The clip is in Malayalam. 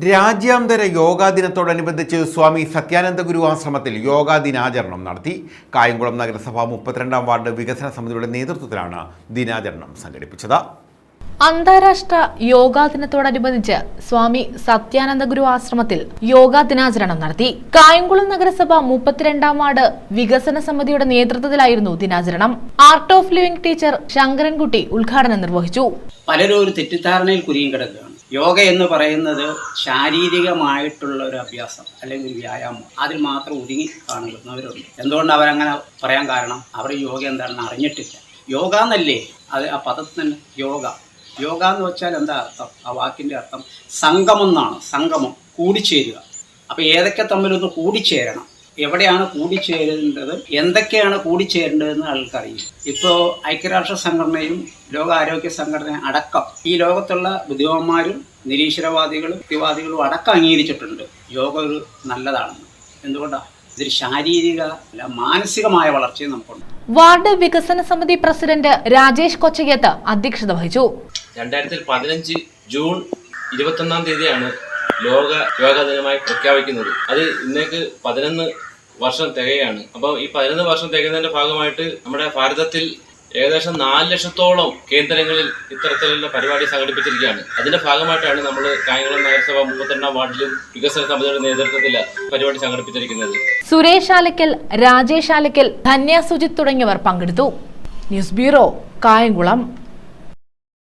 രാജ്യാന്തര യോഗാ ദിനത്തോടനുബന്ധിച്ച് സ്വാമി സത്യാനന്ദ ഗുരു ആശ്രമത്തിൽ യോഗാ ദിനാചരണം നടത്തി. കായംകുളം നഗരസഭ 32-ാം വാർഡ് വികസന സമിതിയുടെ നേതൃത്വത്തിലാണ് ദിനാചരണം സംഘടിപ്പിച്ചത്. അന്താരാഷ്ട്ര യോഗാ ദിനത്തോടനുബന്ധിച്ച് സ്വാമി സത്യാനന്ദ ഗുരു ആശ്രമത്തിൽ യോഗാ ദിനാചരണം നടത്തി. കായംകുളം നഗരസഭ 32-ാം വാർഡ് വികസന സമിതിയുടെ നേതൃത്വത്തിലായിരുന്നു ദിനാചരണം. Art of living teacher Sankarankutty ഉദ്ഘാടനം നിർവഹിച്ചു. പലരും ഒരു തെറ്റിദ്ധാരണയിൽ കുരുങ്ങി കിടക്കുകയാണ്. യോഗ എന്ന് പറയുന്നത് ശാരീരികമായിട്ടുള്ള ഒരു അഭ്യാസം അല്ലെങ്കിൽ ഒരു വ്യായാമം, അതിൽ മാത്രം ഒതുങ്ങി കാണുന്നവരുണ്ട്. എന്തുകൊണ്ട് അവരങ്ങനെ പറയാൻ കാരണം, അവർ യോഗ എന്താണെന്ന് അറിഞ്ഞിട്ടില്ല. യോഗ എന്നല്ലേ അത് ആ പദത്തിന് യോഗ. യോഗ എന്ന് വെച്ചാൽ എന്താ അർത്ഥം? ആ വാക്കിൻ്റെ അർത്ഥം സംഗമം എന്നാണ്. സംഗമം, കൂടിച്ചേരുക. അപ്പോൾ ഏതൊക്കെ തമ്മിലൊന്ന് കൂടിച്ചേരണം, എവിടെയാണ് കൂടിച്ചേരേണ്ടത്, എന്തൊക്കെയാണ് കൂടിച്ചേരേണ്ടതെന്ന് ആൾക്കറിയും. ഇപ്പോൾ ഐക്യരാഷ്ട്ര സംഘടനയും ലോകാരോഗ്യ സംഘടന അടക്കം ഈ ലോകത്തുള്ള ബുദ്ധിമാന്മാരും നിരീശ്വരവാദികളും യുക്തിവാദികളും അടക്കം അംഗീകരിച്ചിട്ടുണ്ട് യോഗ ഒരു നല്ലതാണെന്ന്. എന്തുകൊണ്ടാണ്? ഇതൊരു ശാരീരിക അല്ല മാനസികമായ വളർച്ചയും നമുക്കുണ്ട്. വാർഡ് വികസന സമിതി പ്രസിഡന്റ് രാജേഷ് കൊച്ചയ്യത്ത് അധ്യക്ഷത വഹിച്ചു. 2015 ജൂൺ 21-ാം തീയതിയാണ് ലോക യോഗാ ദിനമായി പ്രഖ്യാപിക്കുന്നത്. അത് ഇന്നേക്ക് 11 വർഷം തികയാണ്. അപ്പോൾ ഈ 11 വർഷം തികയുന്നതിന്റെ ഭാഗമായിട്ട് നമ്മുടെ ഭാരതത്തിൽ ഏകദേശം 4 ലക്ഷത്തോളം കേന്ദ്രങ്ങളിൽ ഇത്തരത്തിലുള്ള പരിപാടി സംഘടിപ്പിച്ചിരിക്കുകയാണ്. അതിന്റെ ഭാഗമായിട്ടാണ് നമ്മൾ കായംകുളം നഗരസഭ 32-ാം വാർഡിലും വികസന സമിതിയുടെ നേതൃത്വത്തിൽ പരിപാടി സംഘടിപ്പിച്ചിരിക്കുന്നത്. സുരേഷ് ആലക്കൽ, രാജേഷ് ആലക്കൽ, ധന്യ സുജിത് തുടങ്ങിയവർ പങ്കെടുത്തു. News bureau, Kayamkulam.